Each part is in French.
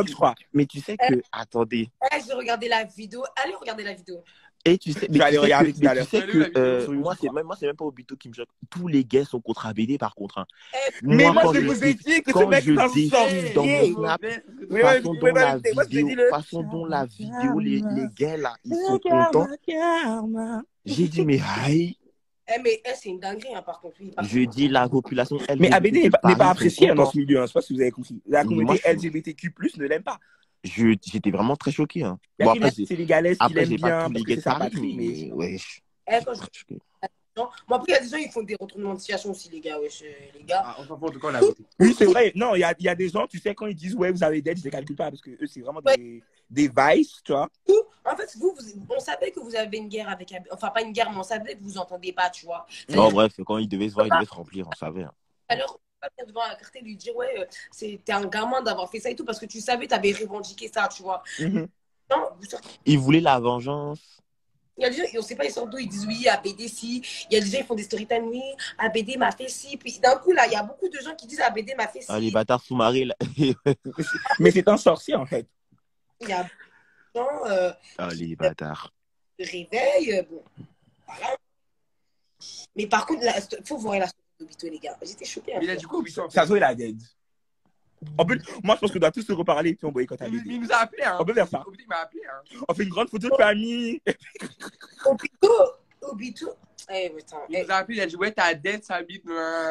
je crois. Mais tu sais que, attendez. J'ai regardé la vidéo. Allez regarder la vidéo. Et tu sais, Je vais aller regarder tout à l'heure. tu sais que moi, c'est même pas Obito qui me choque. Tous les gays sont contre ABD, par contre. Hein. Mais moi, je vous ai dit que ce mec est un sorcier. Dans mon snap, façon dont la vidéo, les gays là, ils sont contents. J'ai dit, mais aïe. Mais c'est une dinguerie, hein, par contre. Je dis, la population LGBT. Mais ABD n'est pas apprécié dans ce milieu. Hein. Je sais pas si vous avez compris. La communauté LGBTQ+, ne l'aime pas. J'étais vraiment très choqué. Hein. Il y a des sénégalaises qui l'aiment bien. Après, j'ai pas tous les gays de Paris, mais wesh. Bon, après, il y a des gens qui font des retournements de situation aussi, les gars. Wesh, les gars. Ah, on s'en fout en tout cas, la vérité. Oui, c'est vrai. Non, il y a des gens, tu sais, quand ils disent, ouais, vous avez dead, ils ne calculent pas parce que eux, c'est vraiment des vices, tu vois. En fait, on savait que vous avez une guerre avec. Enfin, pas une guerre, mais on savait que vous entendez pas, tu vois. Non, bref, quand ils devaient se voir, ils devaient se remplir, on savait. Hein. Alors, on va venir devant la clarté lui dire, ouais, t'es un gamin d'avoir fait ça et tout, parce que tu savais, tu avais revendiqué ça, tu vois. Non, ils voulaient la vengeance. Il y a des gens, on ne sait pas, ils sortent d'où, ils disent oui, ABD si. Il y a des gens, ils font des story time, oui, ABD m'a fait si. Puis d'un coup, là, il y a beaucoup de gens qui disent ABD m'a fait si. Ah, les bâtards sous-marins, là. Mais c'est un sorcier, en fait. Il y a des gens. Les bâtards. Réveil, bon. Voilà. Mais par contre, il faut voir la story d'Obito, les gars. J'étais choquée. Mais là, du coup, Obito, ça se il a dead. En plus, moi, je pense qu'on doit tous se reparler puis on boycotte ABD. Il nous a appelé, hein. On peut faire ça. Obito m'a appelé, hein. On fait une grande photo de famille. Obito. Il nous a appelé, il a dit, ouais, t'as dead, ça habite.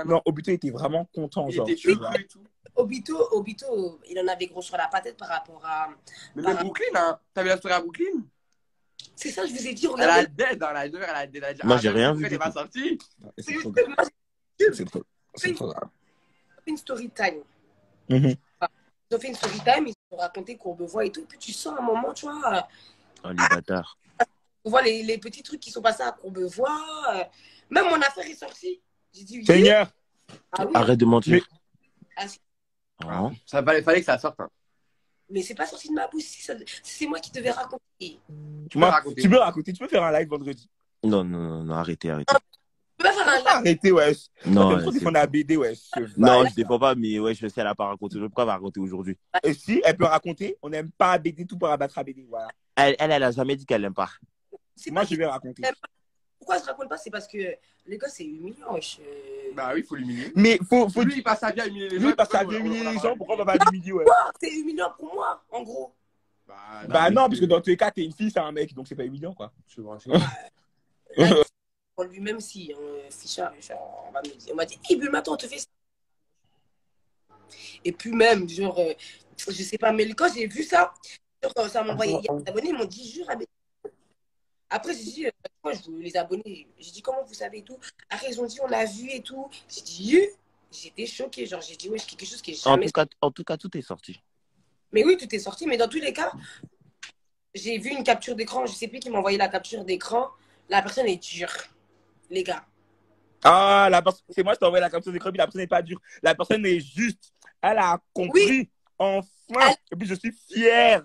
Non, Obito était vraiment content, genre. Il était heureux et tout. Obito, il en avait gros sur la patate par rapport à. Mais même Brooklyn, hein. T'as vu la story à Brooklyn? C'est ça, je vous ai dit, regardez. Elle a dead dans la elle a dead. Moi, j'ai rien vu. Elle est pas sortie. C'est trop grave. Une story time. Ils ont fait une story time, ils ont raconté Courbevoie et tout. Et puis tu sens un moment, tu vois. Les bâtards. On voit les petits trucs qui sont passés à Courbevoie. Même mon affaire est sortie. J'ai dit, Seigneur. Ah, oui. Arrête de mentir. Ça fallait que ça sorte. Hein. Mais c'est pas sorti de ma bouche. C'est moi qui devais raconter. Tu peux raconter. Tu peux faire un live vendredi. Non, arrêtez. Tu peux faire un live. Arrêtez, ouais. Non, tu défends la BD, ouais. Non, je défends pas, mais ouais, je sais, elle a pas raconté. Pourquoi elle va raconter aujourd'hui? Et si elle peut raconter, on n'aime pas BD, tout pour abattre à BD. Voilà. Elle a jamais dit qu'elle n'aime pas. Moi, je vais raconter. Pourquoi je raconte pas? C'est parce que les gars, c'est humiliant. Bah oui, il faut l'humilier. Mais faut lui, il passe sa vie à humilier les gens. Lui, il passe sa vie à humilier les gens. Pourquoi on va pas l'humilier, ouais? C'est humiliant pour moi, en gros. Bah non, parce que dans tous les cas, t'es une fille, c'est un mec, donc c'est pas humiliant, quoi. Pour lui-même, si, Fischer, on m'a dit, hey, Bulma, attends, on te fait ça. Et puis même, genre, je sais pas, mais quand j'ai vu ça, genre, ça m'a envoyé, il y a des abonnés, ils m'ont dit, jure, après, j'ai dit, moi, je veux les abonnés. J'ai dit, comment vous savez et tout? Après, ils ont dit, on l'a vu et tout. J'ai dit, j'étais choquée. Genre, j'ai dit, ouais, c'est quelque chose qui est jamais. En tout cas, tout est sorti. Mais oui, tout est sorti. Mais dans tous les cas, j'ai vu une capture d'écran. Je sais plus qui m'a envoyé la capture d'écran. La personne est dure, les gars. Ah, c'est moi qui t'ai envoyé la capture d'écran, mais la personne n'est pas dure. La personne est juste. Elle a compris. Oui. Enfin. Et puis, je suis fière.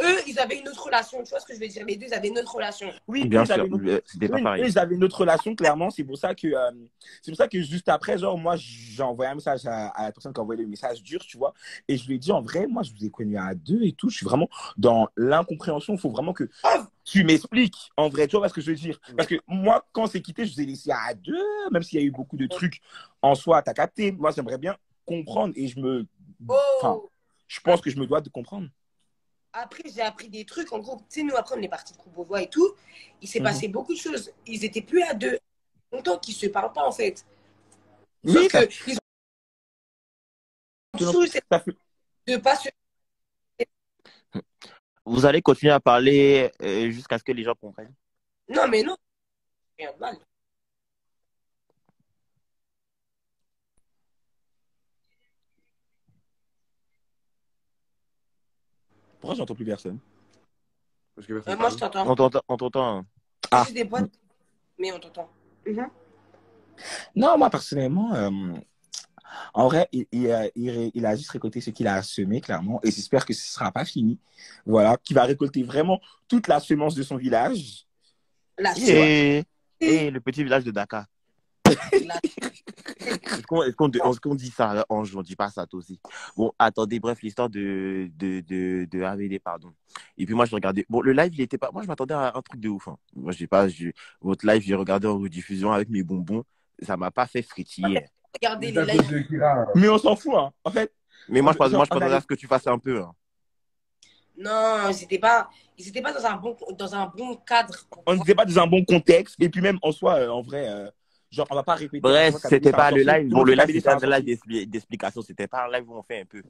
Eux, ils avaient une autre relation. Tu vois ce que je veux dire? Les deux, ils avaient une autre relation. Oui, bien sûr. C'était pas pareil. Ils avaient une autre relation, clairement. C'est pour ça que juste après, genre, moi, j'ai envoyé un message à la personne qui a envoyé le message dur, tu vois. Et je lui ai dit, en vrai, moi, je vous ai connu à deux et tout. Je suis vraiment dans l'incompréhension. Il faut vraiment que tu m'expliques, en vrai. Tu vois ce que je veux dire? Parce que moi, quand c'est quitté, je vous ai laissé à deux, même s'il y a eu beaucoup de trucs en soi, t'as capté. Moi, j'aimerais bien comprendre et je pense que je me dois de comprendre. Après, j'ai appris des trucs. En gros, tu sais, nous, après, on est partis de Courbevoie et tout. Il s'est passé beaucoup de choses. Ils étaient plus à deux. Longtemps qu'ils se parlent pas, en fait. Oui, ils ont de pas se... Vous allez continuer à parler jusqu'à ce que les gens comprennent? Non, mais non. Rien de mal. Pourquoi j'entends plus personne? Parce que moi, je t'entends. On t'entend. Ah. Des boîtes, mais on t'entend. Non, moi, personnellement, en vrai, il a juste récolté ce qu'il a semé, clairement. Et j'espère que ce ne sera pas fini. Voilà, qu'il va récolter vraiment toute la semence de son village. Et le petit village de Dakar. Là, Est-ce qu'on dit ça, Ange? On dit pas ça, toi aussi. Bon, attendez, bref, l'histoire de AVD, pardon. Et puis moi, je regardais. Bon, le live, il était pas. Moi, je m'attendais à un truc de ouf. Hein. Moi, votre live, j'ai regardé en rediffusion avec mes bonbons. Ça m'a pas fait frétiller. regardez les lives. Mais on s'en fout, hein. En fait, Mais moi, je on m'attendais à ce que tu fasses un peu. Hein. Non, ils n'étaient pas dans un bon cadre. on n'était pas dans un bon contexte. Et puis même, en soi, en vrai, genre, on va pas répéter. Bref, c'était pas le live. Bon, le live, c'était un live. live d'explication. C'était pas un live où on fait un peu.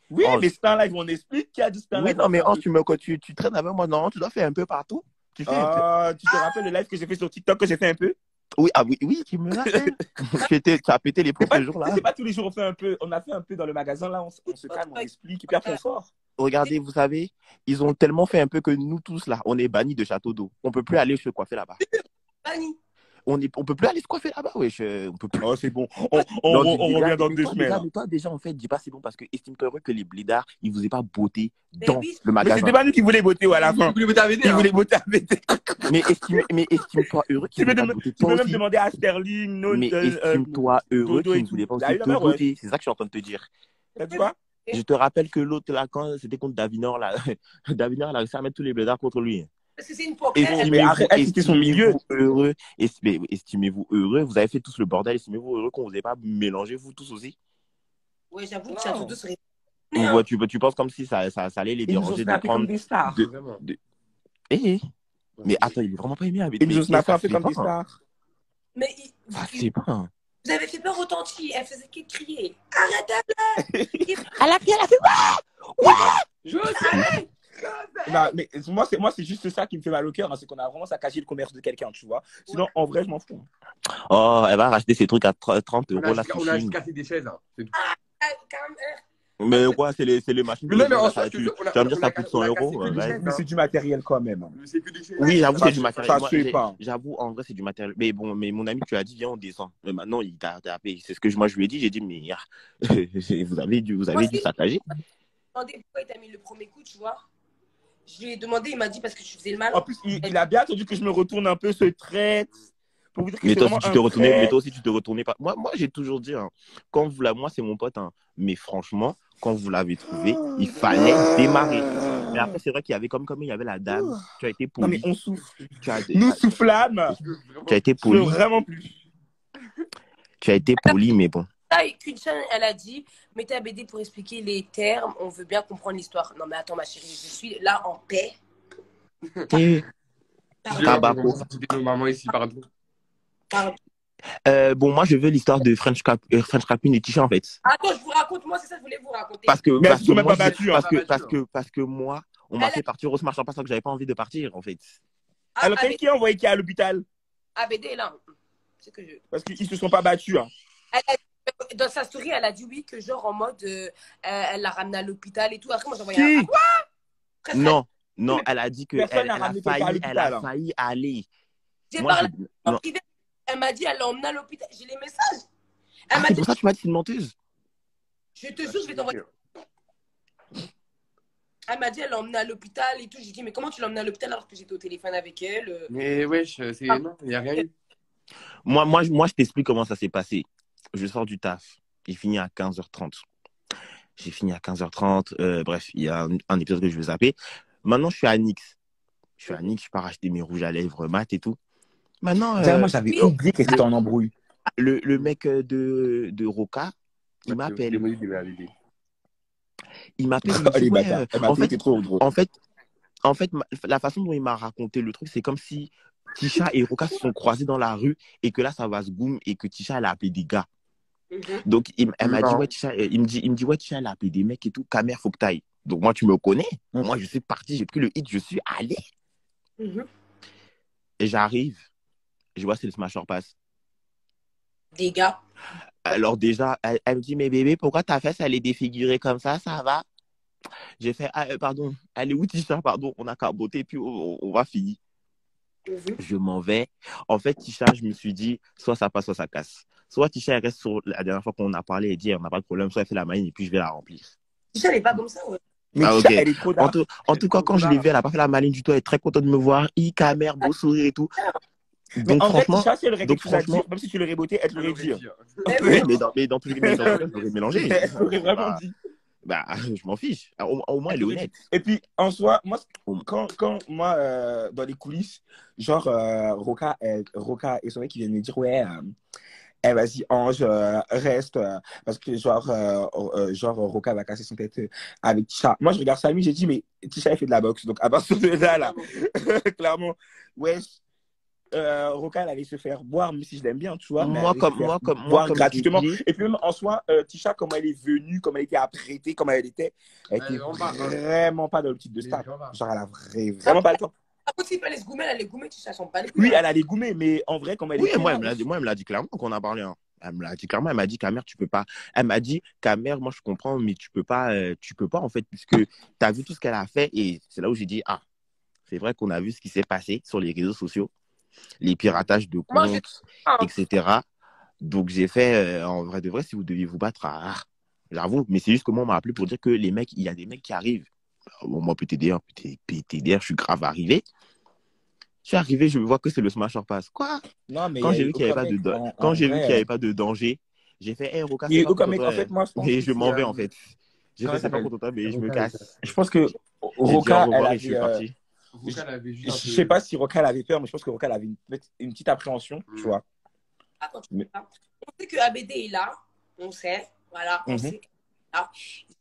Oui, Ange. mais c'est un live où on explique qu'il y a du stand Oui, non, mais Ange, tu traînes avec moi. Non, tu dois faire un peu partout. Tu fais un peu. Tu te rappelles le live que j'ai fait sur TikTok que j'ai fait un peu? Oui, oui, tu me rappelles. Tu as pété les premiers jours là. C'est pas tous les jours on fait un peu. On a fait un peu dans le magasin là, on se calme, on explique et puis après on sort. Regardez, vous savez, ils ont tellement fait un peu que nous tous là, on est bannis de Château d'Eau. On peut plus aller se coiffer là-bas. Banni. On peut plus aller se coiffer là-bas, wesh. On peut plus. Oh, c'est bon. On revient dans 2 semaines. Mais toi, déjà, en fait, dis pas c'est bon parce que estime-toi heureux que les blédards, ils vous aient pas botté Mais dans oui. le Mais magasin. c'était pas nous qui voulaient voter à la fin. Vous voulez voter AVD, Ils hein? voulaient voter AVD. Mais estime-toi heureux qu'ils ne voulaient pas botter Tu peux toi même aussi. demander à Sterling, Mais estime-toi heureux Dodo et qu'ils ne tout. voulaient pas Là, aussi il a te marre, ouais. botter. C'est ça que je suis en train de te dire. T'as dit quoi? Je te rappelle que l'autre là, quand c'était contre Davinor, là, Davinor, il a réussi à mettre tous les blédards contre lui. Parce que c'est une poker. Mais arrête, c'était son milieu. Heureux, estimez-vous heureux. Vous avez fait tous le bordel. Estimez-vous heureux qu'on vous ait pas mélangé, vous tous aussi. Ouais, j'avoue que Château d'Eau serait. Ouais, tu penses comme si ça allait les Ils nous ont déranger de snappé comme prendre. des stars. Vraiment. Mais attends, il est vraiment pas aimé avec Ils nous ont snappé un peu comme des stars. Mais Ah, c'est pas. vous avez fait peur au Tanti. Elle faisait que crier. Arrêtez-le. À la pied, elle a fait. Je sais. Bah, mais moi, c'est juste ça qui me fait mal au cœur, hein, c'est qu'on a vraiment saccagé le commerce de quelqu'un, tu vois. Sinon, en vrai, je m'en fous. Oh, elle va racheter ses trucs à 30 On euros la a juste sushi. cassé des chaises, hein. C'est tout. Mais quoi, c'est les machines. Mais non, mais en ça, soi, tu vas me dire ça coûte 100 euros. Ouais. Mais c'est du matériel quand même. Mais c'est que des chaises. Oui, j'avoue, Ça, c'est du matériel. ça Moi, se fait pas. j'avoue, en vrai, c'est du matériel. Mais bon, mais mon ami, tu as dit, viens, on descend. Mais maintenant, il t'a appelé. C'est ce que moi, je lui ai dit. J'ai dit, mais vous avez dû saccager. Je lui ai demandé pourquoi il t'a mis le premier coup, tu vois. Je lui ai demandé, il m'a dit parce que tu faisais le mal. En plus, il a bien attendu que je me retourne un peu, se traite. Pour vous dire que Mais c'est toi, vraiment si tu te un retournais, trait. mais toi aussi, tu te retournais pas. Moi, j'ai toujours dit, hein, moi, c'est mon pote, hein, mais franchement, quand vous l'avez trouvé, il fallait démarrer. Mais après, c'est vrai qu'il y avait comme il y avait la dame, tu as été Non, mais poli. on souffle. Tu Nous soufflâmes. as été Je veux poli. vraiment plus. Tu as été poli, mais bon. Kunchan, elle a dit, mettez un BD pour expliquer les termes, on veut bien comprendre l'histoire. Non mais attends ma chérie, je suis là en paix. Tabaco. C'était nos mamans ici, pardon. Pardon. Bon, moi, je veux l'histoire de French Capine et Tisha, en fait. Attends, je vous raconte, moi c'est ça que je voulais vous raconter. Parce que, Mais parce elles que sont même moi, pas battues, hein. parce que moi, on m'a fait partir au Smash en passant que j'avais pas envie de partir, en fait. Alors, qui a envoyé qui à l'hôpital? ABD est là. C'est que je... Parce qu'ils se sont pas battus. Hein. Dans sa story, elle a dit oui, que genre en mode, elle l'a ramené à l'hôpital et tout. Après, moi j'envoyais Qui? Non, elle a dit que Personne n'a ramené quelqu'un à elle a l'hôpital. failli aller. J'ai Moi, parlé en non. privé. Elle m'a dit, elle l'a emmené à l'hôpital. J'ai les messages. Elle Ah, m'a c'est dit, pour ça que tu m'as dit c'est une menteuse. je te jure, je vais t'envoyer. Elle m'a dit, elle l'a emmené à l'hôpital et tout. J'ai dit, mais comment tu l'as emmené à l'hôpital alors que j'étais au téléphone avec elle? Mais wesh, c'est. Non, il n'y a rien eu. Moi, je t'explique comment ça s'est passé. Je sors du taf. J'ai fini à 15h30. J'ai fini à 15h30. Bref, il y a un épisode que je vais zapper. Maintenant, je suis à Nix. Je pars acheter mes rouges à lèvres mat et tout. Maintenant, Moi, j'avais oublié qu'elle était en embrouille. le mec de Roca, il m'appelle. Il m'appelle. Oh, les Ouais, bâtards. en fait, t'es trop drôle. En fait, la façon dont il m'a raconté le truc, c'est comme si Tisha et Roca se sont croisés dans la rue et que là, ça va se boum et que Tisha, elle a appelé des gars. Donc, elle m'a dit, ouais, Tisha, il me dit, ouais, Tisha, elle a appelé des mecs et tout. Camer, faut que t'ailles. Donc, moi, tu me connais. Moi, je suis parti, j'ai pris le hit, je suis allé. Et j'arrive. Je vois, c'est le Smasher Pass. Des gars. Alors, déjà, elle me dit, mais bébé, pourquoi ta fesse, elle est défigurée comme ça va? J'ai fait, pardon, elle est où Tisha? Pardon, on a carboté, puis on va finir. Je m'en vais. En fait, Tisha, je me suis dit, soit ça passe, soit ça casse. Soit Tisha, elle reste sur la dernière fois qu'on a parlé et dit, on n'a pas de problème, soit elle fait la main et puis je vais la remplir. Tisha, elle n'est pas comme ça, ouais. Mais Ah, Tisha, ok. elle est trop En tout cas, quand je l'ai vue, elle n'a pas fait la maline du tout. Elle est très contente de me voir. Camer, beau sourire et tout. Mais Donc en vrai, franchement, Tisha, si elle aurait donc quelque chose à franchement, dire, même si tu l'aurais beauté, elle te Elle l'aurait aurait dit. dit, hein. oui, mais dans tous les cas, je l'aurais mélangé, mais Elle t'aurait vraiment bah, dit. bah, je m'en fiche. Au moins, Elle elle est t'aurait dit. honnête. Et puis, en soi, moi, Au- quand moi, dans les coulisses, genre, Roca et son mec qui viennent me dire, ouais, vas-y, Ange, reste, parce que genre, Roca va casser son tête avec Tisha. Moi, je regarde Samy, j'ai dit, mais Tisha, elle fait de la boxe. Donc, à partir de là, clairement, ouais, Roca, elle allait se faire boire, même si je l'aime bien, tu vois, mais elle allait se faire Moi, boire comme je l'ai gratuitement. dit, Et puis même en soi, Tisha, comment elle est venue, comment elle était apprêtée, comment elle était On parle, hein. vraiment pas dans le type de Mais star. j'en parle. Genre, elle a vraiment pas le temps. Après, si elle laisse goumer, elle les goumer, tu sais, elles sont pas les couilles. Oui, elle a les gourmets, mais en vrai, comme elle oui, était moi, là, elle me l'a dit clairement qu'on a parlé. Hein. Elle me l'a dit clairement. Elle m'a dit, Camère, tu peux pas. Elle m'a dit, Camère, moi, je comprends, mais tu peux pas, en fait, puisque tu as vu tout ce qu'elle a fait. Et c'est là où j'ai dit, ah, c'est vrai qu'on a vu ce qui s'est passé sur les réseaux sociaux, les piratages de Moi, je comptes, etc. Donc, j'ai fait, en vrai de vrai, si vous deviez vous battre, j'avoue, mais c'est juste que moi, on m'a appelé pour dire que les mecs, il y a des mecs qui arrivent. Bon, moi, PTDR, je suis grave arrivé. Je suis arrivé, je vois que c'est le Smash or Pass. Quoi? non, mais Quand il y j'ai a eu vu qu'il n'y avait aucun pas mec. de En quand j'ai vu qu'il n'y vrai, avait pas de danger, j'ai fait, hey, Roca, il y c'est a eu pas aucun contre mec. toi. En fait, moi, je pense Et que je m'en c'est. vais, en fait. J'ai Comment fait, elle c'est pas s'appelle? contre toi, mais je me Roca, casse. Je pense que J'ai dit au Roca, elle revoir et je suis avait. parti. Roca, elle avait juste Je un sais peu. pas si Roca elle avait peur, mais je pense que Roca elle avait une petite appréhension, tu vois. Attends, Mais- on sait que ABD est là, on sait, voilà, on Mhm. sait. Là.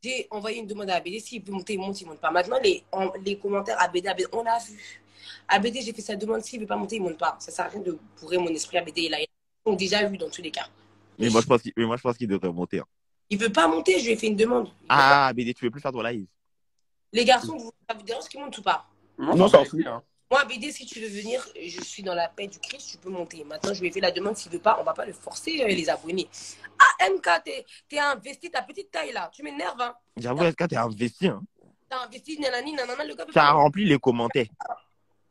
J'ai envoyé une demande à ABD, s'il peut monter, il monte, il monte pas. Maintenant, les commentaires ABD, on a vu. ABD, j'ai fait sa demande, s'il veut pas monter, il monte pas. Ça sert à rien de bourrer mon esprit, ABD est là. Ils ont déjà vu dans tous les cas. Mais moi, je pense qu'il devrait monter. Hein. Il veut pas monter, je lui ai fait une demande. Ah, BD, tu veux plus faire ton live? Les garçons, ça vous dérange qu'ils montent ou pas? Non, ça en fout. Hein. Moi, BD, si tu veux venir, je suis dans la paix du Christ, tu peux monter. Maintenant, je lui ai fait la demande, s'il veut pas, on va pas le forcer, les abonnés. Ah, MK, t'es investi, ta petite taille là, tu m'énerves, hein. J'avoue, est-ce que t'es investi? Hein? T'as investi, nanani, nanana, le gars peut Tu as pas. rempli les commentaires.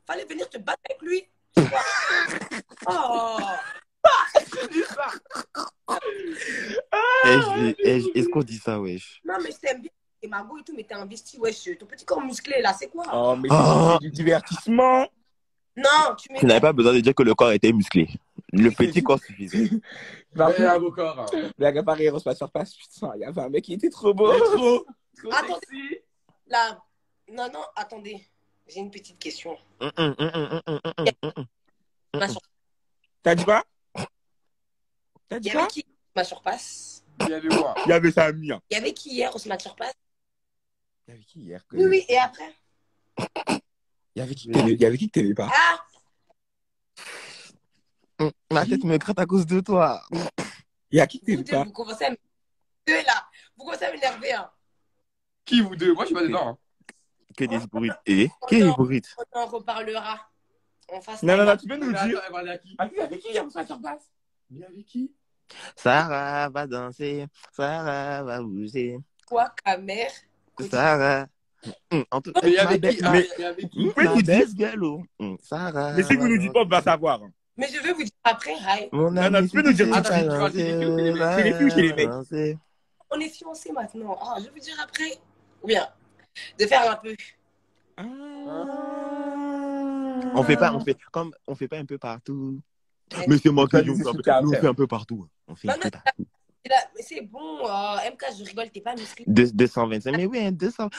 Fallait venir te battre avec lui. Oh, Est-ce qu'on dit ça, wesh? non, mais je t'aime bien. T'es Margot et tout, mais t'es investi, wesh. Ton petit corps musclé là, c'est quoi? Oh, mais Ah. c'est du divertissement. Non, tu Tu n'avais m'énerves. pas besoin de dire que le corps était musclé. Le petit corps suffisait. Par Ouais, contre, un beau corps. Hein. la gabarit Eros pas sur passe, putain, il y avait un mec qui était trop beau. Trop Attendez. sexy. Là, non, attendez. J'ai une petite question. Ma sur- T'as dit quoi? T'as Il dit y avait quoi? qui ma surpasse? Il y avait moi. Il y avait Samy. Hein. Il y avait qui hier au Smash surpasse? Il y avait qui hier? Oui, oui, et après? Il y avait qui que t'aimais pas? Ah, Ma tête me gratte à cause de toi. Il y a qui que vous t'aimais deux, pas? vous commencez à m'énerver là. Vous commencez à m'énerver, hein. Qui, vous deux? Moi, je suis pas dedans. Hein. Que des bruits. Et que des bruits. On en reparlera. On fasse Non, time. tu peux nous Mais dire. attends, elle parlait à qui? Ah, il y avait qui hier sur passe? Mais avec qui? Sarah va danser. Sarah va bouger. Quoi, Kamer? Sarah. En tout cas, Mais il y avait ma qui? belle- Ah, mais- il y avait qui? Vous pouvez ma nous dire. belle gueule. Oh. Sarah. Mais si vous va nous dites pas, on va savoir. Hein. Mais je vais vous dire après, hi. Mon Non, ami, tu peux nous dire. Attends, c'est les filles ou c'est les mecs? C'est les filles ou c'est les mecs? mecs? On est fiancés maintenant. Ah, je vais vous dire après. Ou bien, de faire un peu. On fait pas un peu partout. Mais- Mais c'est moi qui Ça dis, nous on fait explique nous, on après. fait un peu partout. On fait un peu partout. Mais c'est bon, MK, je rigole, t'es pas musclé. 225, mais oui, hein, 200.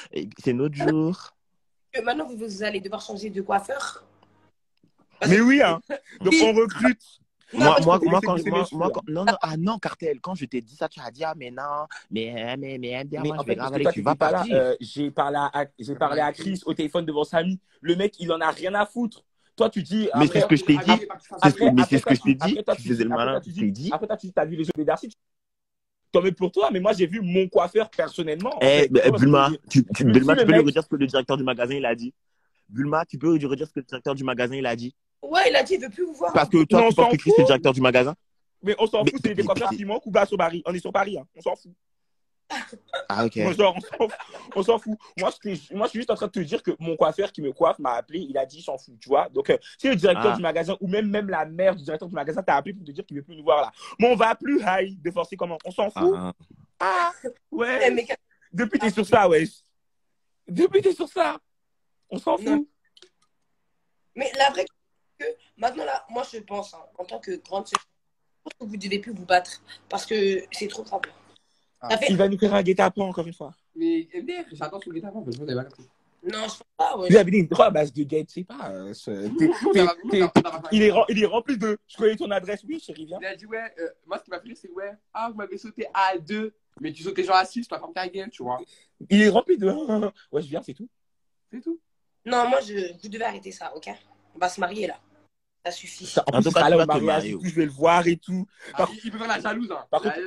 C'est notre jour. Maintenant, vous allez devoir changer de coiffeur. Mais oui, hein. Donc on recrute. Moi, parce que quand c'est les cheveux, non, Cartel, quand je t'ai dit ça, tu as dit, ah, mais non, mais, Mais moi, en je vais fait, parce grave que aller, toi, tu tu vas pas là. partir. J'ai parlé à Chris au téléphone devant Samy. Le mec, il en a rien à foutre. Toi, tu dis. Mais c'est ce que je t'ai dit. C'est ce que je t'ai dit. Après, toi, Tu faisais le malin. Je t'ai dit. Après, toi, tu as vu les jeux de Darcy. Tant mieux pour toi, mais moi, j'ai vu mon coiffeur personnellement. Bulma, Bulma, tu peux lui mec- redire ce que le directeur du magasin, il a dit. Bulma, tu peux lui redire ce que le directeur du magasin, il a dit. Ouais, il a dit, il veut plus vous voir. Parce que toi, Non, tu on s'en penses que Chris, c'est le directeur du magasin. Mais on s'en Mais- fout, c'est des coiffeurs qui manquent ou pas sur Paris. On est sur Paris, hein. On s'en fout. Ah, ok. Moi, genre, on s'en fout. Moi, je suis juste en train de te dire que mon coiffeur qui me coiffe m'a appelé, il a dit, il s'en fout, tu vois. Donc, si le directeur Ah. du magasin ou même la mère du directeur du magasin t'a appelé pour te dire qu'il ne veut plus nous voir là. Mais on va plus, high, de forcer comment? On s'en fout. Ah, ouais. Eh, mais Depuis, t'es sur ça, ouais. Depuis, t'es sur ça. On s'en Non. fout. Mais la vraie, que maintenant, là, moi, je pense, hein, en tant que grande sœur, je pense que vous ne devez plus vous battre parce que c'est trop grave. Ça fait... Il va nous faire un guet-apens encore une fois. Mais merde, j'attends sur le guet-apens, je t'avais pas compris. Non, je pense pas, ouais. Vous avez dit une drogue à base de guet, je sais pas. Il est rempli de. Je connais ton adresse, oui, chérie, viens. Il a dit, ouais, moi, ce qui m'a fait rire, c'est, ouais, ah, vous m'avez sauté à 2, mais tu sautais genre à 6, tu vas fermer ta gueule, tu vois. Il est rempli de. Ouais, je viens, c'est tout. C'est tout. Non, moi, vous devez arrêter ça, ok? On va se marier, là. Ça suffit. En plus, il sera là au mariage, et tout, je vais le voir et tout. Il peut faire la jalouse, hein. Par contre,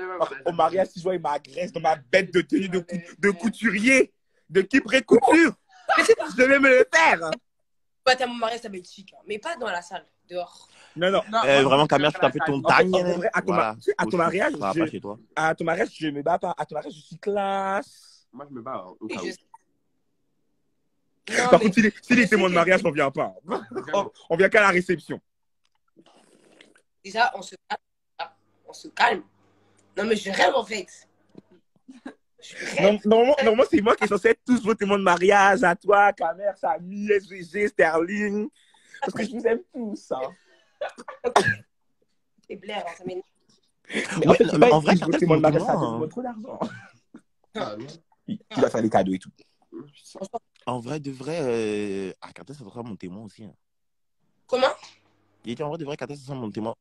au mariage, si je vois, il m'agresse dans ma bête de tenue de couturier, de Kipré Couture. Je vais me le faire. Ouais, t'as mon mariage, ça va être chic, hein. Mais pas dans la salle, dehors. Non. Vraiment, Camer, je t'appelle ton tagne. À ton mariage, je me bats pas. À ton mariage, je suis classe. Moi, je me bats au cas où. Non, Par contre, si les témoins de mariage, on vient pas. On vient qu'à la réception. Déjà, on se calme. On se calme. Non, mais je rêve, en fait. Normalement, c'est moi qui est censé être tous vos témoins de mariage. À toi, Camer, Samy, SVG, Sterling. Parce que je vous aime tous. Hein. C'est blaire, hein, ça m'énerve. Mais en fait, mais en vrai, le témoin de mariage, ça demande trop d'argent. Il va faire les cadeaux et tout. En vrai, de vrai, Cartel, ça sera mon témoin aussi. Hein. Comment? Il était en vrai, de vrai, Cartel, ça sera mon témoin.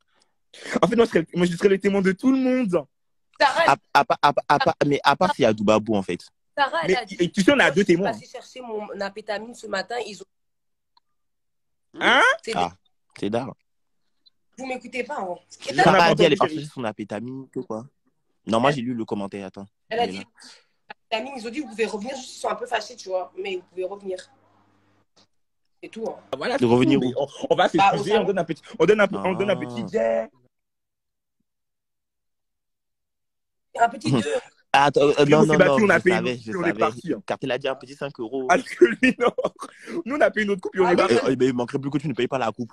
En fait, moi, je serais le témoin de tout le monde. Sarah, Mais à part s'il y a Doubabou, en fait. Sarah, elle a dit, et tu sais, on a deux témoins. Je suis passée chercher mon amphétamine ce matin. Ils ont... Hein? C'est d'art. Vous m'écoutez pas, hein? Sarah a dit, elle est partie chercher son amphétamine, que quoi? Non, moi, j'ai lu le commentaire, attends. Elle a dit, ils ont dit, vous pouvez revenir, juste ils sont un peu fâchés, tu vois, mais vous pouvez revenir. C'est tout, hein. Voilà, de revenir où on va s'excuser, on donne un petit jet. Un petit 2. Attends, non, on a payé je savais. On est parti. Cartel a dit un petit 5 €. Alors que lui, non. Nous, on a payé notre coupe et on est parti. Il manquerait plus que tu ne payes pas la coupe.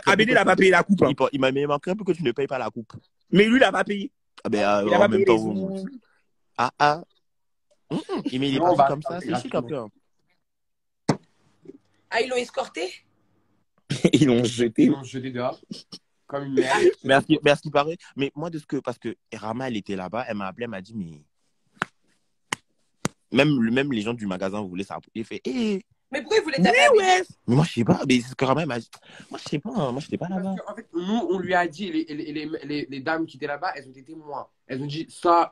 Abédé n'a pas payé la coupe. Il manquerait plus que tu ne payes pas la coupe. Mais lui, il n'a pas payé. Il a pas payé temps, vous. Mais il est parti comme ça, c'est chic un peu. Hein. Ah, ils l'ont escorté? Ils l'ont jeté. Ils l'ont jeté dehors. Comme une merde. Mais à ce qui paraît, mais moi, parce que Rama, elle était là-bas, elle m'a appelé, elle m'a dit, mais. Même les gens du magasin voulaient ça. Il fait, mais pourquoi ils voulaient taper? Mais moi, je sais pas, mais c'est ce que Rama m'a dit. Moi, je sais pas, moi, j'étais pas là-bas. En fait, nous, on lui a dit, les dames qui étaient là-bas, elles ont été témoins. Elles ont dit ça,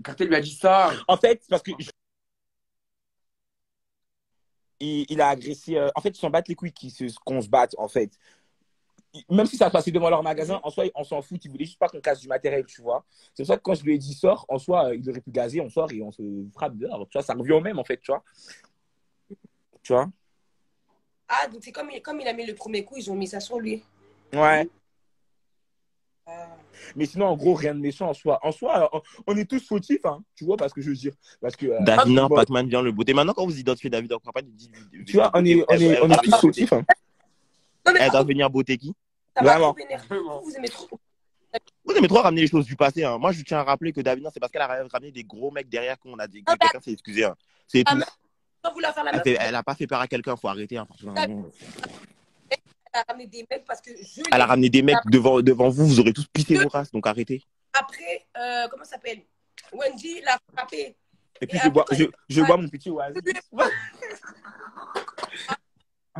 Cartel lui a dit ça. En fait, parce que. Il a agressé. En fait, ils s'en battent les couilles qu'on se batte, en fait. Même si ça se passait devant leur magasin, en soi, on s'en fout. Ils voulaient juste pas qu'on casse du matériel, tu vois. C'est pour ça que quand je lui ai dit sors, en soi, il aurait pu gazer, on sort et on se frappe dehors. Tu vois, ça revient au même, en fait, tu vois. Tu vois. Ah, donc c'est comme il a mis le premier coup, ils ont mis ça sur lui. Ouais. Mais sinon, en gros, rien de méchant en soi. En soi, on est tous fautifs, hein, tu vois, parce que je veux dire. Parce que, David, Pac-Man vient le beauté. Maintenant, quand vous identifiez David, on ne croit pas de dire. Tu vois, on est tous fautifs. Hein. Elle doit venir beauté qui? Vraiment. Vous aimez trop. Vous aimez trop ramener les choses du passé. Hein. Moi, je tiens à rappeler que David, c'est parce qu'elle a ramené des gros mecs derrière qu'on a dit que quelqu'un s'est excusé. Hein. C'est tout. Elle n'a pas fait peur à quelqu'un, il faut arrêter. Hein, elle a ramené des mecs parce que elle a ramené des mecs devant vous, vous aurez tous pissé vos races, donc arrêtez. Après, comment ça s'appelle? Wendy l'a frappé. Et puis je bois mon petit oasis.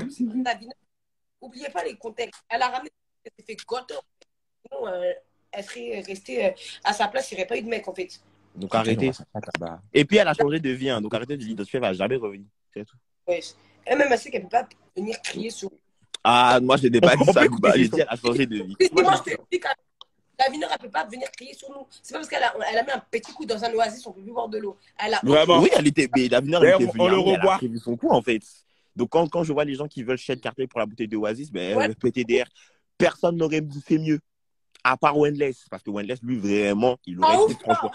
C'est vrai. N'oubliez pas les contextes. Elle a ramené, elle s'est fait goto. Sinon, elle serait restée à sa place, il n'y aurait pas eu de mec en fait. Donc arrêtez. Et puis elle a changé de vie, hein, donc arrêtez de l'identifier, elle ne va jamais revenir. C'est tout. Ouais. Elle-même, elle sait qu'elle ne peut pas venir crier sur. Ah, moi je n'ai pas dit ça. J'ai dit elle a changé de vie. Moi je te dis que la mineure, elle ne peut pas venir crier sur nous. C'est pas parce qu'elle a mis un petit coup dans un oasis, on ne peut plus boire de l'eau. Vraiment. Oui, elle était. Mais la mineure, elle était venue. On le revoit. Elle a prévu son coup en fait. Donc quand je vois les gens qui veulent Shell Cartel pour la bouteille de Oasis, PTDR, personne n'aurait fait mieux. À part Wendless. Parce que Wendless, lui, vraiment, il aurait fait franchement.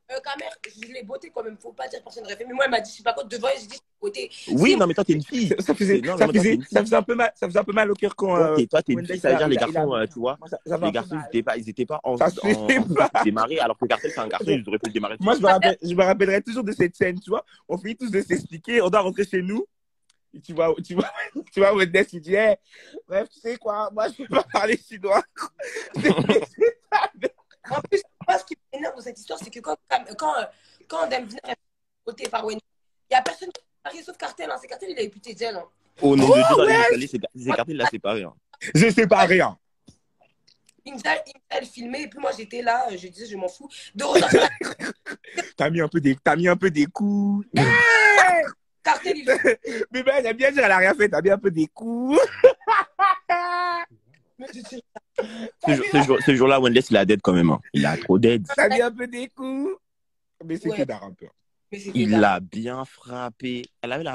Camer, je l'ai botté quand même. Faut pas dire que personne n'aurait fait. Mais moi, elle m'a dit, je suis pas contre devant, je dis, côté. Oui, non, mais toi, t'es une fille. Ça faisait un peu mal au cœur quand. Toi, t'es une fille, ça veut dire les garçons, tu vois. Les garçons, ils n'étaient pas en démarrer, alors que Cartel, c'est un garçon, ils auraient pu démarrer. Moi, je me rappellerai toujours de cette scène, tu vois. On finit tous de s'expliquer, on doit rentrer chez nous. Tu vois, Wendell, il dit, hey, bref, tu sais quoi, moi, je ne vais pas parler chinois. En plus, moi, ce qui m'énerve dans cette histoire, c'est que quand Dame Vina est votée par Wendy, il n'y a personne qui a marié sauf Cartel. Hein. C'est Cartel, il a éputé Gel. Hein. Au nom de Dieu, dans les escaliers, c'est Cartel, il l'a séparé. Hein. Je sais pas rien. Il me a filmé, et puis moi, j'étais là, je disais, je m'en fous. De ressortir. T'as mis un peu des coups. Cartel, il Mais ben, elle aime bien dire, elle a rien fait, t'as mis un peu des coups. Ce jour-là, Wendell, il a dead quand même. Hein. Il a trop dead. T'as mis un peu des coups. Mais c'était d'art un peu. Il l'a bien frappé. Elle avait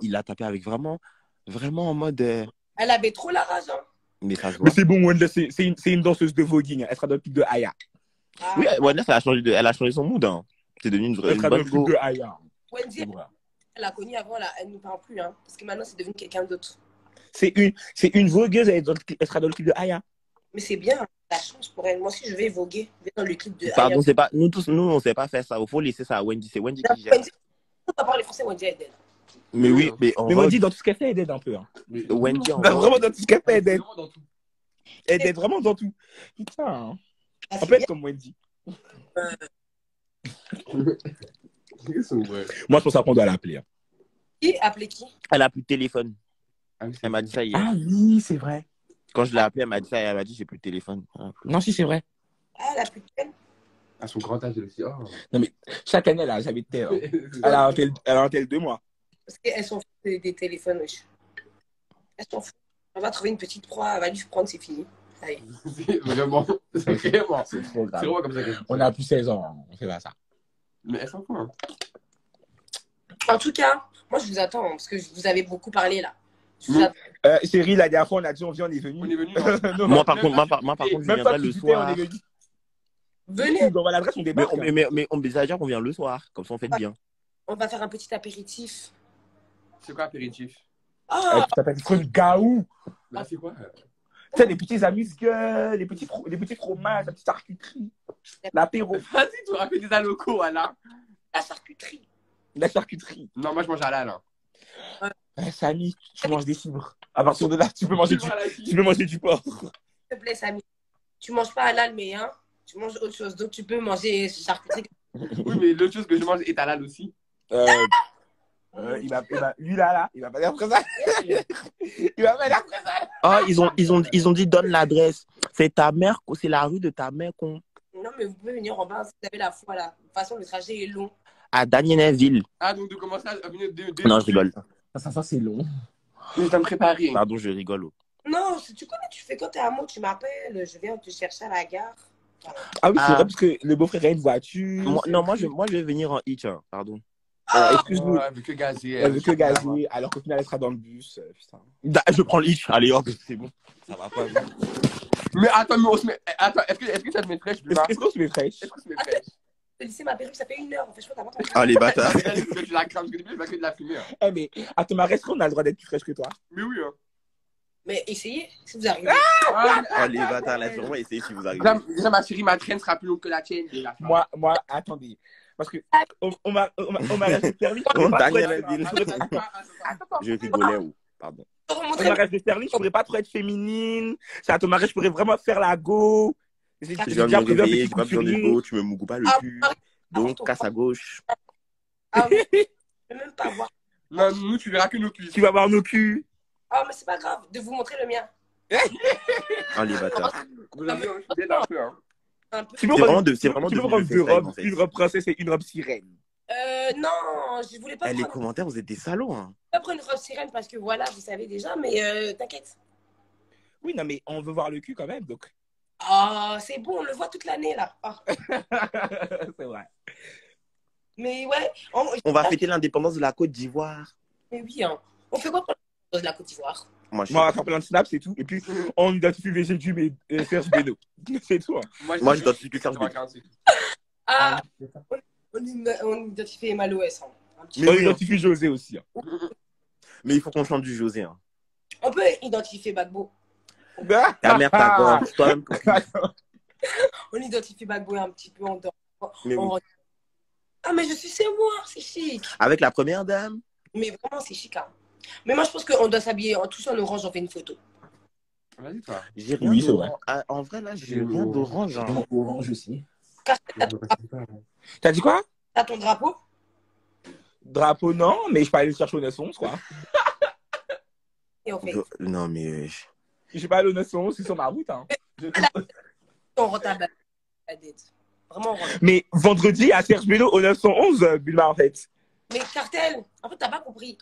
il l'a tapé avec vraiment en mode. Elle avait trop la rage. Hein. Mais ça se voit. Mais c'est bon, Wendell, c'est une danseuse de voguing. Elle sera dans le clip de Aya. Ah. Oui, Wendell, elle a changé son mood. Hein. C'est devenu une vraie bonne go. De Aya. Wendy, elle l'a connue avant, elle ne parle plus. Hein, parce que maintenant, c'est devenu quelqu'un d'autre. C'est une vogueuse, elle sera dans le clip de Aya. Mais c'est bien, la chance pour elle. Moi aussi, je vais voguer dans le clip de Aya. Pardon, c'est pas, nous, on ne sait pas faire ça. Il faut laisser ça à Wendy. C'est Wendy qui gère. Wendy, on va parler français, Wendy est dead. Mais oui, mais Wendy, dans tout ce qu'elle fait, elle aide un peu. Hein. Wendy, vraiment dans tout ce qu'elle fait, elle aide. Elle aide vraiment dans tout. Putain. Hein. On peut être comme Wendy. Moi, je pense qu'on doit l'appeler. Hein. Qui appeler qui? Elle a plus de téléphone. Elle m'a dit ça hier. Ah oui, c'est vrai. Quand je l'ai appelée, elle m'a dit ça. Elle m'a dit j'ai plus de téléphone. Non, si, c'est vrai. Ah, elle a plus de téléphone. À son grand âge, elle aussi. Oh. Non, mais chaque année, elle a jamais de tel. Elle a un tel 2 mois. Parce qu'elles sont foutues des téléphones, wesh. Elles sont foutues. On va trouver une petite proie, elle va lui prendre, c'est fini. Vraiment, c'est vraiment. C'est trop grave. C'est vraiment comme ça. On a plus 16 ans, on fait pas ça. Mais elles s'en foutent. Hein. En tout cas, moi je vous attends, parce que vous avez beaucoup parlé là. Chérie, la dernière fois, on a dit on vient, on est venu. On est venu. Non, moi, par contre, je viendrai le soir. Venez. On l'adresse, on débarque. Mais on déjà dire qu'on vient le soir, comme ça on fait bien. On va faire un petit apéritif. C'est quoi apéritif? Ah, tu t'appelles truc gaou. Là, c'est quoi? Tu sais, les petits amuse-gueules, les petits fromages, la petite charcuterie, l'apéro. Vas-y, tu racontes des alocos, Alain. la charcuterie. La charcuterie. Non, moi, je mange halal. Hein. Samy, tu manges des fibres. À partir de là, tu peux manger du porc. S'il te plaît, Samy. Tu manges pas halal, mais hein, tu manges autre chose. Donc, tu peux manger charcuterie. Oui, mais l'autre chose que je mange est halal aussi. Lui là, il va pas dire après ça. Il va pas dire après ça. Oh, ils ont dit donne l'adresse. C'est ta mère, c'est la rue de ta mère con. Non, mais vous pouvez venir en bas si vous avez la foi là. De toute façon, le trajet est long. À Danielville. Ah, donc de commencer à venir de... Non, je rigole. Ça c'est long. Mais je dois me préparer. Pardon, je rigole. Non, si tu connais, tu fais quand t'es à Meaux, tu m'appelles, je viens te chercher à la gare. Ah oui, c'est vrai, parce que le beaufrère a une voiture. Moi, je vais venir en hitch, hein, pardon. Excuse-nous. Elle veut que gazer. Elle veut que gazer, alors qu'au final, elle sera dans le bus. Putain. Je prends le hitch. Allez, hop, c'est bon. Ça va pas. Mais attends, mais on se met... Attends, est-ce que ça te met fraîche? Est-ce qu'on se met fraîche? Est-ce qu'on se met fraîche? Je lycée ma perruque, ça fait 1 heure. En fait, je crois que t'as pas compris. Allez, bâtard. Tu la crames, parce que depuis, je vais que de la fumer. Hein. Eh, mais à Thomas, est-ce qu'on a le droit d'être plus fraîche que toi? Mais oui, hein. Mais essayez, si vous arrivez. Allez, bâtard, là, sûrement, essayez si vous arrivez. Déjà, ma chérie, ma traîne sera plus longue que la tienne. Déjà. Moi, attendez. Parce que on m'a resté permis. Je rigolais, ou pardon. On m'a resté permis, je pourrais pas trop être féminine. C'est à Thomas, je pourrais vraiment faire la go. Je viens de me réveiller, j'ai pas besoin de go, tu me mougou pas le cul. Donc, casse à gauche. Ah oui, je peux même pas voir. Non, nous, tu verras que nos cuisses. Tu vas voir nos culs. Ah, mais c'est pas grave, de vous montrer le mien. Allez, bâtard. Vous avez un peu, hein. Tu peux prendre deux robes, une robe princesse et une robe sirène. Non, je voulais pas Les prendre... commentaires, vous êtes des salauds, hein. Je voulais pas prendre une robe sirène parce que voilà, vous savez déjà, mais t'inquiète. Oui, non, mais on veut voir le cul quand même, donc. Ah, c'est bon, on le voit toute l'année, là. Oh. C'est vrai. Mais ouais. On va fêter l'indépendance de la Côte d'Ivoire. Mais oui, hein. On fait quoi pour l'indépendance de la Côte d'Ivoire? Moi, on va faire plein de snaps, c'est tout. Et puis, on identifie VGDube et Serge Beno. C'est tout. Hein. Moi, j'identifie Serge Beno. Ah, on identifie Emma Loès. Hein. Mais on identifie José aussi. Hein. Mais il faut qu'on chante du José. Hein. On peut identifier Bagbo. Ta mère, ta gorge, toi-même. On identifie Bagbo un petit peu. Mais oui. Ah, mais je suis c'est moi, c'est chic. Avec la première dame. Mais vraiment, c'est chic. Hein. Mais moi, je pense qu'on doit s'habiller tous en orange, on fait une photo. Vas-y, toi. J'ai rien Oui, c'est vrai. d'orange. Ah, en vrai, là, j'ai rien d'orange. Hein. Orange aussi. T'as T'as dit quoi? ton drapeau? Drapeau, non, mais je peux aller le chercher au 911, quoi. Et on fait. Non, mais. Je suis pas allé au 911, c'est sur ma route. Hein. On rentre à la dette. Vraiment, on rentre. Mais vendredi, à Serge Bello, au 911, Bulma, en fait. Mais Cartel, en fait, t'as pas compris.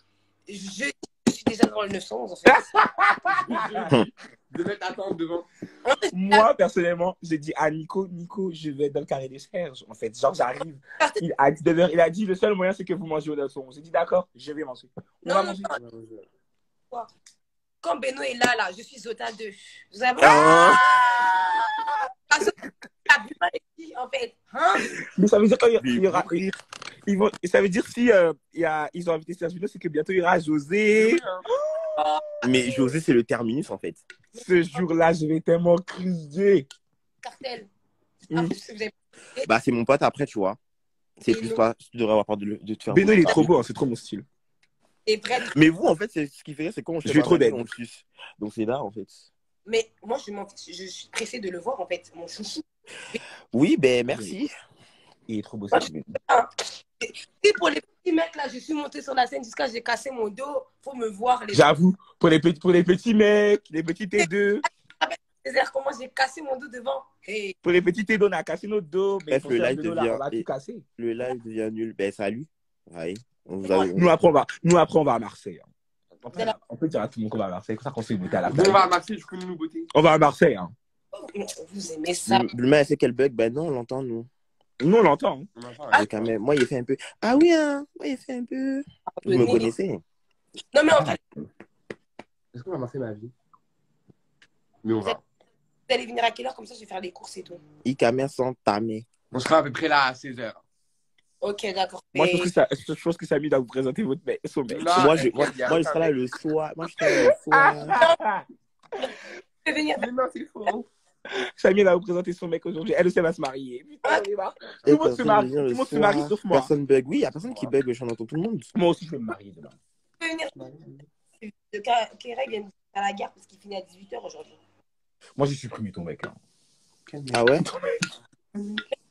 Je suis déjà dans le 911, en fait. De mettre attendre devant. Moi, personnellement, j'ai dit à Nico, je vais dans le carré des Serges. En fait, genre, j'arrive. À 19h, il a dit, le seul moyen, c'est que vous mangez au 911. J'ai dit, d'accord, je vais manger. On va manger. Non. Quand Beno est là, je suis Zota 2. Vous avez... en fait. Hein? Mais ça veut dire qu'il y aura... ça veut dire si ils ont invité Serge Bello, c'est que bientôt il y aura José. Mais José, c'est le terminus, en fait. Ce jour-là, je vais tellement crier. Cartel. Mm. Bah, c'est mon pote après, tu vois. C'est plus toi, tu devrais avoir peur de te faire. Beno, il est trop beau, hein, c'est trop mon style. Et prête. Mais vous, en fait, c'est ce qui fait, c'est quand on se Je suis trop dead. Donc c'est là, en fait. Mais moi, je suis pressée de le voir, en fait. Mon chouchou. Oui, ben merci. Il est trop beau. Et pour les petits mecs, là, je suis montée sur la scène jusqu'à j'ai cassé mon dos. Faut me voir. J'avoue, pour les petits mecs, les petits T2. Comment j'ai cassé mon dos devant. Hey. Pour les petits T2, on a cassé notre dos. Mais Bref, le live devient... on va tout casser. Le live devient nul. Ben salut. Ouais. Nous, après, on va à Marseille. On peut dire à tout le monde qu'on va à Marseille. C'est ça qu'on s'est bouté à la On va à Marseille, je connais nos beautés. On va à Marseille. Hein. Vous aimez ça? Bluma, elle sait quel bug? Ben non, on l'entend, nous. Nous, on l'entend. Hein. Quand même. Moi, il fait un peu. Ah oui, hein. Moi, il fait un peu. Vous me connaissez? Non, mais en fait. Est-ce qu'on va Marseille, ma vie? Mais on va. Vous allez venir à quelle heure? Comme ça, je vais faire les courses et tout. Icamer sans tamer. On sera à peu près là à 16h. Ok, d'accord. Moi, je pense que Samy doit vous présenter son mec. Moi, je serai là le soir. Moi, je serai là le soir. Je vais venir. Non, c'est faux. Samy va vous présenter son mec aujourd'hui. Elle aussi, elle va se marier. Putain, on est marre. Tout le monde se marie sauf moi. Personne bug. Oui, il n'y a personne qui bug. Je entends tout le monde. Moi aussi, je vais me marier demain. Je vais venir. Le Kéré vient à la gare parce qu'il finit à 18h aujourd'hui. Moi, j'ai supprimé ton mec. Hein. Ah ouais?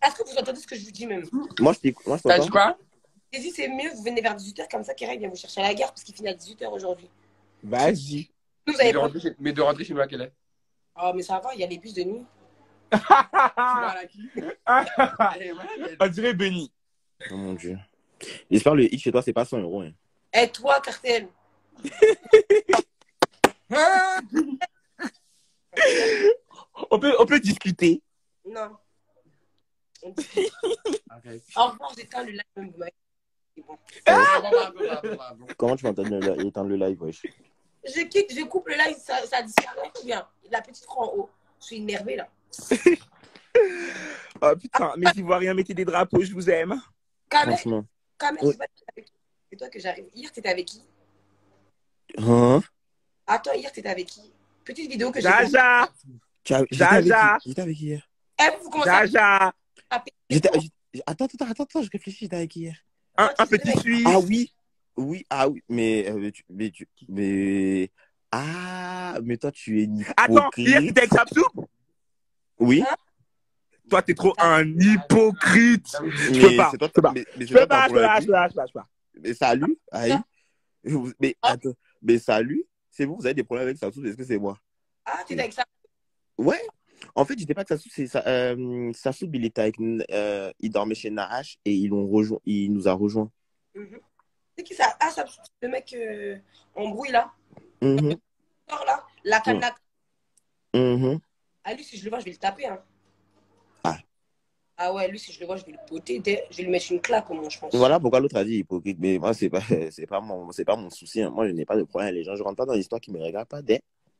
Est-ce que vous entendez ce que je vous dis même? Moi, je t'entends. T'as dit quoi? J'ai dit, c'est mieux, vous venez vers 18h, comme ça, Kéré vient vous chercher à la gare parce qu'il finit à 18h aujourd'hui. Vas-y. Vous avez mais de rentrer chez nous à quelle heure? Oh, mais ça va, il y a les bus de nuit. Tu vas à qui? On dirait Benny. Oh mon Dieu. J'espère le hit chez toi, c'est pas 100 €. Hein. Et toi, Cartel? On peut discuter. Non. Okay. Au revoir, j'éteins le live même. Bon. Comment tu vas éteindre le live, wesh? Je coupe le live, ça disparaît ou bien? La petite croix en haut. Je suis énervée là. Oh putain, mes Ivoiriens, mettez des drapeaux, je vous aime. Franchement. Oui. C'est toi que j'arrive. Hier, t'étais avec qui? Hein? Attends, hier, t'étais avec qui? Petite vidéo que j'ai Jaja. J'étais avec qui hier? Vous commencez Jaja. Attends, je réfléchis, j'étais avec qui hier? Un petit Suisse. Ah oui. Oui, mais mais toi, tu es hypocrite. Attends, hier, t'étais avec Sapsou? Oui. Hein? Toi, t'es trop un hypocrite. Je peux pas. Mais salut. Aïe. Mais attends. Mais salut. C'est vous avez des problèmes avec Sapsou, est-ce que c'est moi? Ah, t'étais avec ça? Ouais. En fait, j'étais pas avec Sapsou, c'est ça. Sapsou, il était avec. Il dormait chez Nahash et il nous a rejoint. C'est qui ça? Ah, ça, le mec en brouille là. Là, la canne. Ah, lui, si je le vois, je vais le taper. Hein. Ah ouais, lui, si je le vois, je vais le poter. Je vais lui mettre une claque au moins, je pense. Voilà pourquoi l'autre a dit hypocrite. Mais moi, c'est pas mon souci. Hein. Moi, je n'ai pas de problème avec les gens. Je rentre pas dans l'histoire qui me regarde pas.